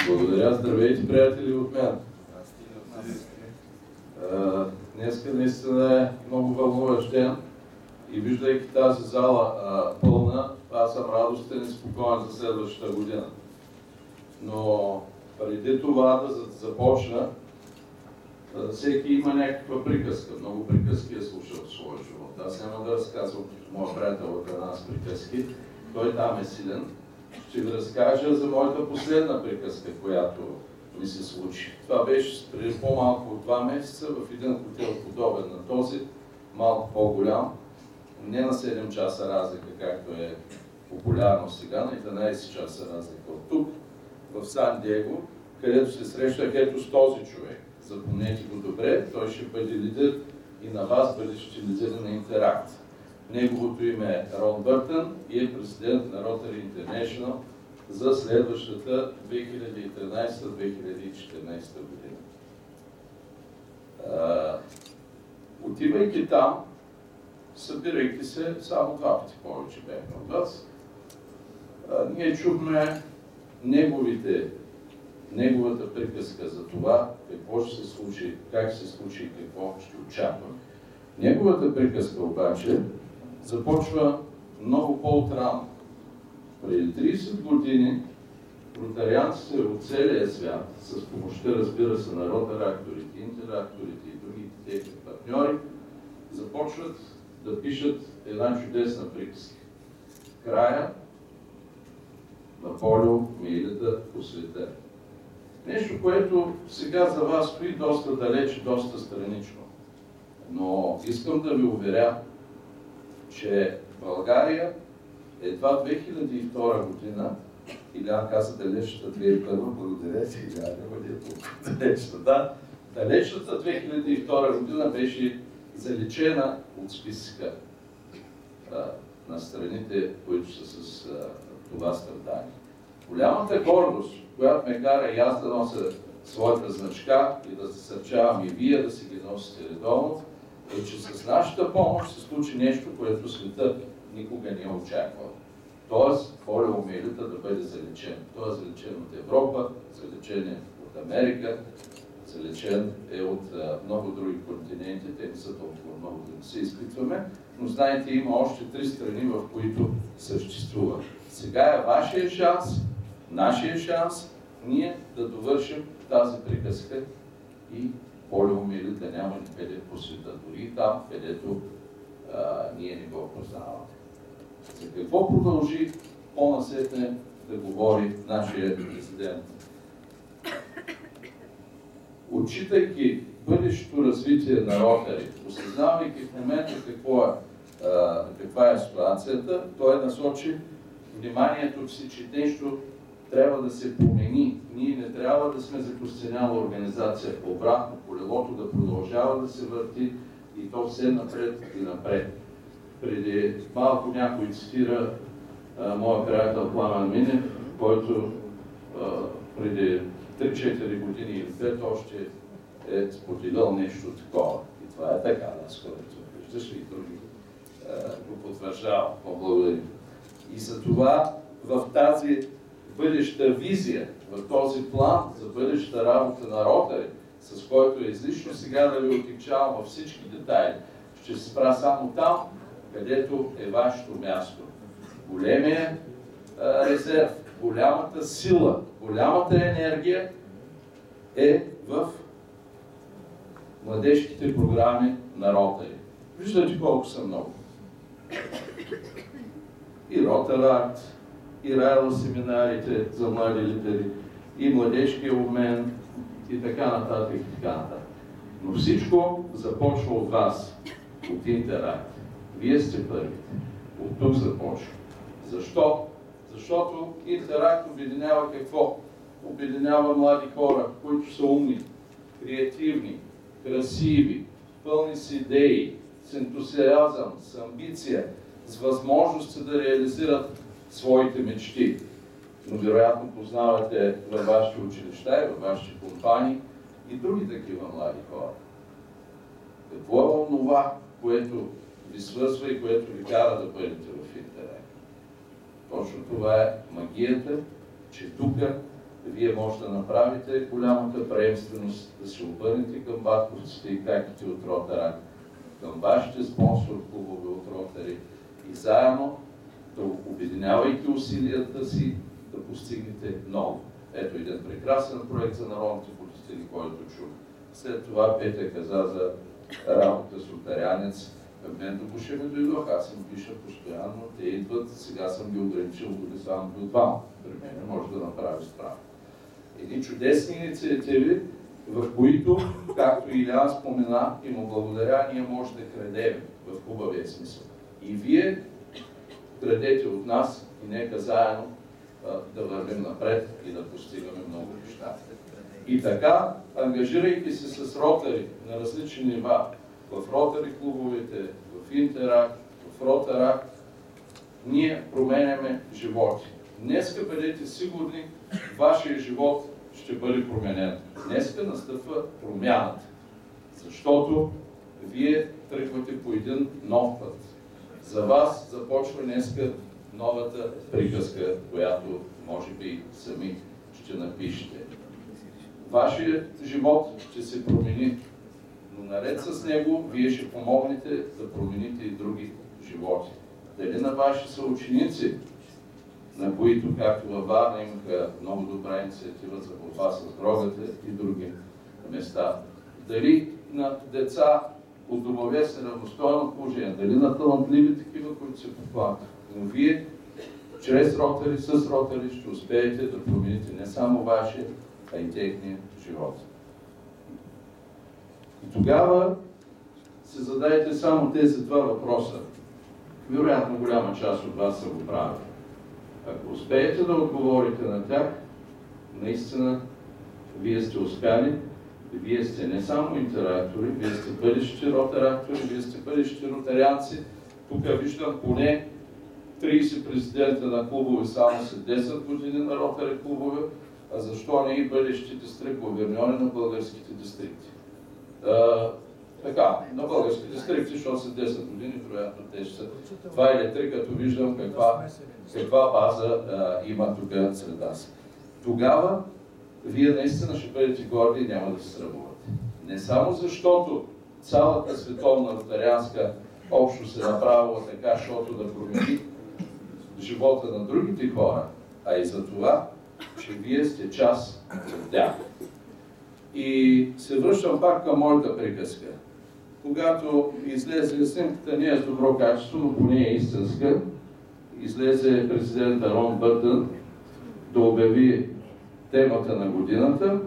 Благодаря, здравейте, приятели от мен. Днеска наистина е много вълнуващ ден и виждайки тази зала пълна, аз съм радостен и спокоен за следващата година. Но преди това да започна, всеки има някаква приказка. Много приказки е слушал в своя живот. Аз няма да разказвам като моя приятел Атанас приказки. Той там е силен. Ще ви разкажа за моята последна приказка, която ми се случи. Това беше преди по-малко от 2 месеца в един хотел подобен на този, малко по-голям. Не на 7 часа разлика, както е популярно сега, на 11 часа разлика от тук, в Сан Диего, където се срещах ето с този човек. Запомнете го добре, той ще бъде лидер и на вас бъдещи лидери на Интеракт. Неговото име е Рон Бъртън и е президент на Rotary International за следващата 2013-2014 година. Отивайки там, събирайки се, само 2 пъти повече бяхме от вас, ние чухме неговата приказка за това, какво ще се случи, как ще се случи и какво ще очаква. Неговата приказка обаче започва много по-отрано. Преди 30 години ротарианците от целия свят, с помощта, разбира се, на ротаракторите, интеракторите и другите техни партньори, започват да пишат една чудесна приказка. Края на полиомиелита по света. Нещо, което сега за вас стои доста далеч, доста странично. Но искам да ви уверя, че България едва 2002 година, Илян каза далечната 2001, благодаря си, Илян, няма да е толкова далечната. Да, далечната 2002 година беше заличена от списъка на страните, които са с това страдание. Голямата гордост, която ме кара и аз да нося своята значка и да насърчавам и вие да си ги носите редовно, е, че с нашата помощ се случи нещо, което света никога не е очаквал. Тоест, полиомиелита да бъде залечен. Той е залечен от Европа, залечен е от Америка, залечен е от много други континенти, те не са толкова много да не се изпитваме, но знаете, има още 3 страни, в които съществува. Сега е вашия шанс, нашия шанс, ние да довършим тази приказка и полиомиелита няма никъде по света, дори и там, където ние не го познаваме. За какво продължи по-насетне да говори нашия президент? Отчитайки бъдещото развитие на Rotary, осъзнавайки в момента каква е ситуацията, той насочи вниманието си, че нещо трябва да се промени. Ние не трябва да сме закостеняла организация. Обратно, колелото да продължава да се върти и то все напред и напред. Преди малко някой цитира моя приятел Пламен Минев, който преди 3-4 години или 5 още е споделил нещо такова. И това е така, наскоро виждаш и други го потвърждавам. Благодарим. И за това в тази бъдеща визия, в този план за бъдеща работа на Rotary, с който е излишно сега да ви отекчавам във всички детайли, ще се спра само там, където е вашето място. Големия резерв, голямата сила, голямата енергия е в младежките програми на Rotary. Виждате колко са много. И Rotaract, и Райла семинарите за млади лидери, и младежкия обмен, и така нататък, и така нататък. Но всичко започва от вас, от Интеракт. Вие сте първите. От тук започва. Защо? Защото Интеракт обединява какво? Обединява млади хора, които са умни, креативни, красиви, пълни с идеи, с ентусиазъм, с амбиция, с възможности да реализират своите мечти. Но вероятно познавате във вашите училища и във вашите компании и други такива млади хора. Какво е онова, което ви свързва и което ви кара да бъдете в Интеракт? Точно това е магията, че тук вие може да направите голямата приемственост, да се обърнете към батковците и каките от Ротарак, към вашите спонсор клубове от Ротари и заедно да обединявайки усилията си да постигнете много. Ето един прекрасен проект за народните политики, който чух. След това Петя каза за работа с ротарянец. Към мен до Буше ме дойдох, аз им пиша постоянно, те идват, сега съм ги ограничил дори само до двама. При мен може да направи справа. Едни чудесни инициативи, в които, както Илян спомена и му благодаря, ние може да крадем в хубавия смисъл. И вие крадете от нас и нека заедно да вървим напред и да постигаме много неща. И така, ангажирайки се с ротари на различни нива, в ротари клубовете, в Интеракт, в Ротарак, ние променяме животи. Днеска бъдете сигурни, вашия живот ще бъде променен. Днеска настъпва промяната, защото вие тръгвате по един нов път. За вас започва днеска новата приказка, която може би сами ще напишете. Вашият живот ще се промени, но наред с него вие ще помогнете да промените и други животи. Дали на ваши съученици, на които, както във Варна, имаха много добра инициатива за борба с дрогата и други места. Дали на деца от домове с неравностойно положение, дали на талантливи такива, които се поплакат. Но вие, чрез ротари, с ротари, ще успеете да промените не само вашия, а и техния живот. И тогава се задайте само тези два въпроса. Вероятно, голяма част от вас са го правили. Ако успеете да отговорите на тях, наистина вие сте успяли, вие сте не само интерактори, вие сте бъдещи ротарактори, вие сте бъдещи ротарианци. Тук виждам поне 30 президента на клубове само след 10 години на ротари клубове, а защо не и бъдещи дистрикт гуверньори на българските дистрикти. Така, на български дистрикти, защото след 10 години, вероятно, те ще са 2 или 3, като виждам каква база има тук сред нас. Тогава вие наистина ще бъдете горди и няма да се срамувате. Не само защото цялата световна ротарианска общност е направила така, защото да промени живота на другите хора, а и за това, че вие сте част от тях. И се връщам пак към моята приказка. Когато излезе, снимката не е с добро качество, но поне е истинска, излезе президента Рон Бъртън да обяви темата на годината,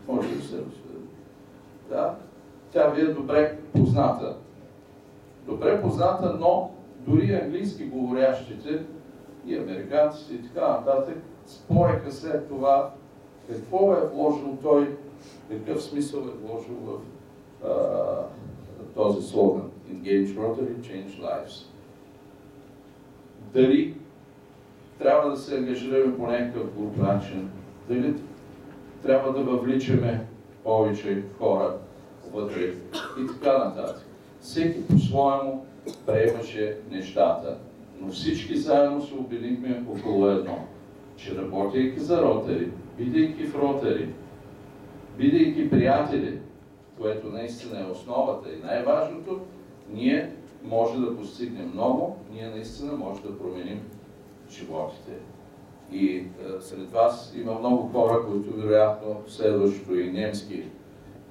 може да се разсъди. Да, тя ви е добре позната. Добре позната, но дори английски говорящите и американците и така нататък спореха след това какво е вложил той, какъв смисъл е вложил в този слоган Engage Rotary, Change Lives. Дали трябва да се ангажираме по някакъв груп начин, дали трябва да въвличаме повече хора вътре и така нататък. Всеки по-своему приемаше нещата, но всички заедно се обединихме около едно, че работейки за ротари, бидейки в ротари, бидейки приятели, което наистина е основата и най-важното, ние може да постигнем много, ние наистина може да променим животите. И сред вас има много хора, които вероятно следващото и немски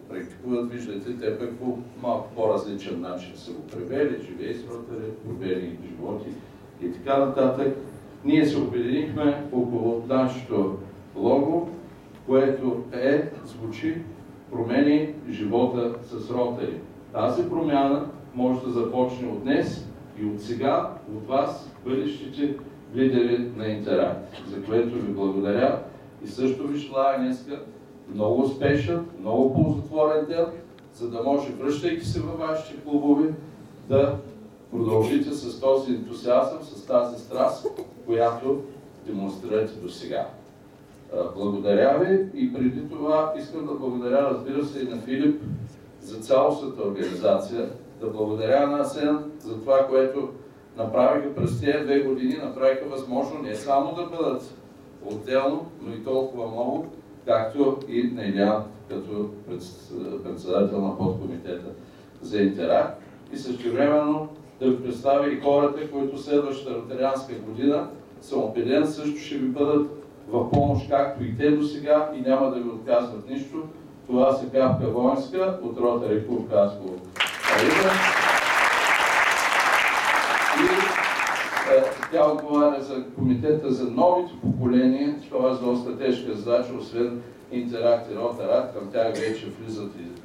практикуват, виждате, те пък по малко по-различен начин са го превели, живее с ротари, промени животи и така нататък. Ние се обединихме около нашето лого, което звучи промени живота с ротари. Тази промяна може да започне от днес и от сега, от вас, бъдещите лидери на Интеракт, за което ви благодаря и също ви желая днеска много успешен, много ползотворен ден, за да може, връщайки се във вашите клубове, да продължите с този ентусиазъм, с тази страст, която демонстрирате до сега. Благодаря ви и преди това искам да благодаря, разбира се, и на Филип за цялостната организация, да благодаря на Асен за това, което направиха през тези 2 години, направиха възможно не само да бъдат отделно, но и толкова много на Илиан като председател на подкомитета за Интеракт и същевременно да ви представя и хората, които следващата ротарианска година, съм убеден, също ще ви бъдат в помощ, както и те до сега, и няма да ви отказват нищо. Това са Капка Воинска от Ротари Клуб Хасково. И тя отговаря за комитета за новите поколения. Това е доста тежка задача, освен Интеракт и Ротаракт. Към тях вече влизат и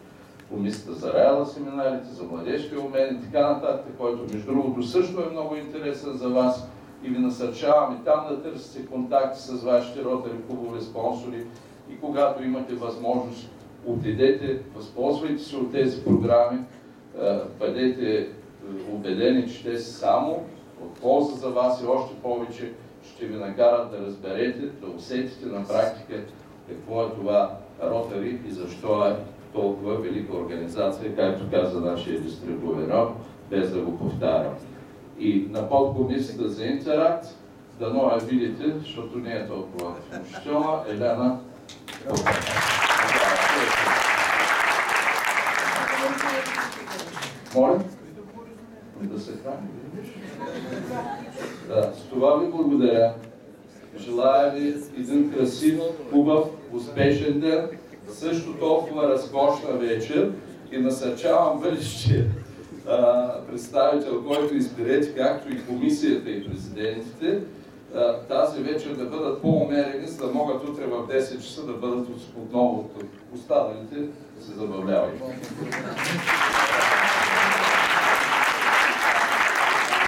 комисията за реала семинарите, за младежки умения и така нататък, който между другото също е много интересен за вас и ви насърчаваме там да търсите контакти с вашите ротари клубове, спонсори и когато имате възможност, отидете, възползвайте се от тези програми, бъдете убедени, че те са само от полза за вас и още повече ще ви накарат да разберете, да усетите на практика какво е това ротари и защо е толкова велика организация, както каза нашия дистрибуционер, без да го повтарям. И на подкомисията за Интеракт, дано я видите, защото не е толкова внушителна, Елена. Моля? Да се храни. Да, с това ви благодаря. Желая ви един красив, хубав, успешен ден, също толкова разкошна вечер и насърчавам бъдещия представител, който изберете, както и комисията и президентите, тази вечер да бъдат по-умерени, за да могат утре в 10 часа да бъдат отново от останалите да се забавляват.